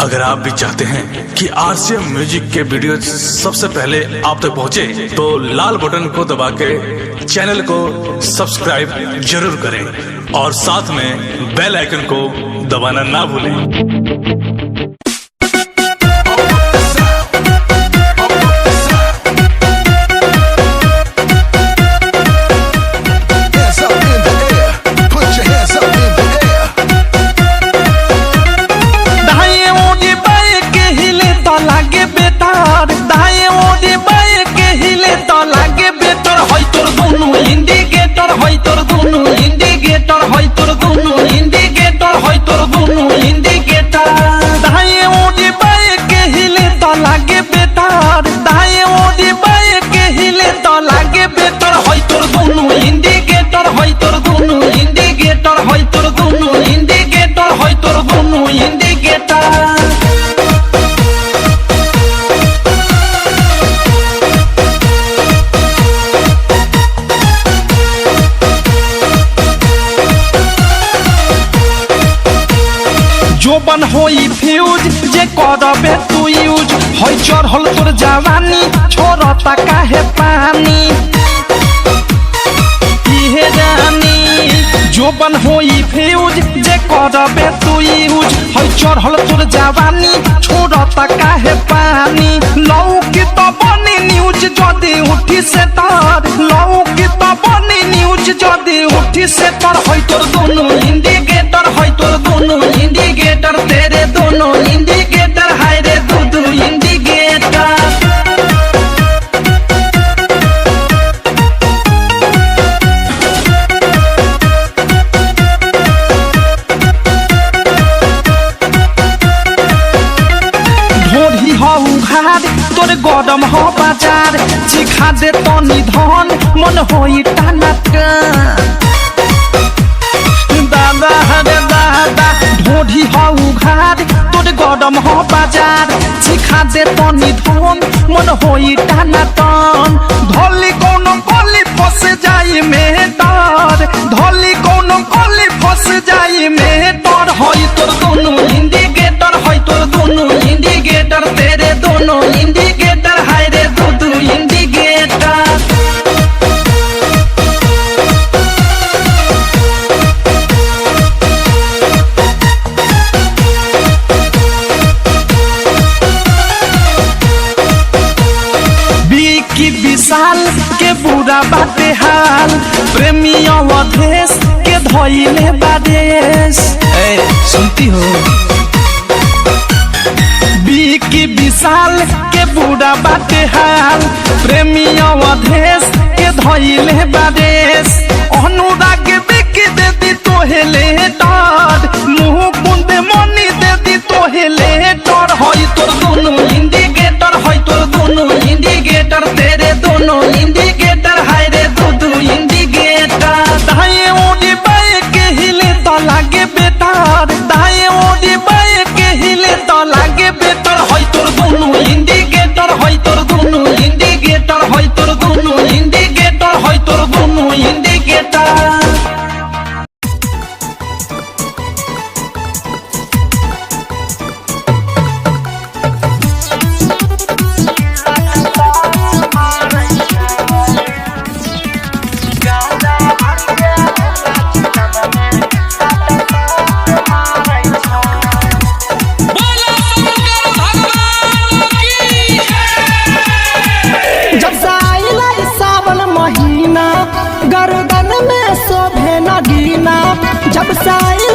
अगर आप भी चाहते हैं कि आरसीएम म्यूजिक के वीडियो सबसे पहले आप तक पहुंचे, तो लाल बटन को दबा के चैनल को सब्सक्राइब जरूर करें और साथ में बेल आइकन को दबाना ना भूलें। जोबन होई फ्यूज जे करबे तू यूज होई चढ़ल तोर जवानी छोड़ता काहे पानी इहे जानी। जोबन होई फ्यूज जे करबे तू यूज होई चढ़ल तोर जवानी छोड़ता काहे पानी। लौकी तो बनी न्यूज जदी उठी से तार, लौकी तो बनी न्यूज जदी उठी से तार। होई तोर दोनों इंडिकेटर, होई तोर दोनों इंडिकेटर, तेरे दोनों इंडिकेटर, हाय रे दू इंडिकेटर। ढोढ़ी हो उघार तोर गरम हो बाजार, चिखा दे तो निधन मन होई टाना दादा हरे दादा। ढोढ़ी हो उघार तोर गरम हो बाजार, चिखा दे तो निधन मन होई टाना टन। धोली कोनो कोली फंस जाई में डर, धोली कोनो कोली फंस जाई में डर। होई तोर दोनों इंडिकेटर, होई तोर दोनों इंडिकेटर, तेरे दोनों इंडिकेटर, हाय रे दू इंडिकेटर। की विशाल के बुरा बाटे हाल, प्रेमी अवधेश के धोइले बादेश। सुनती हो की विशाल के बुरा बाटे हाल, प्रेमी अवधेश के धोइले बादेश। अनुराग बिकी दे दी तोहेले डर, मुँह कुंदे मनी दे दी तोहेले डर। होई तोर दोनों इंडिकेटर, होई तोर दोनों इंडिकेटर, तेरे दोनों इंडिकेटर, हाय रे दू इंडिकेटर। दाएं ओडी बाएं के हिले तो लागे बेटार, दाएं ओडी बाएं के हिले तो लागे बेटार। होई तोर दोनों इंडिकेटर, होई तोर दोनों इंडिकेटर, होई तोर दोनों इंडिकेटर, होई तोर दोनों इंडिकेटर। गर्दन में शोभे नगीना, जब साई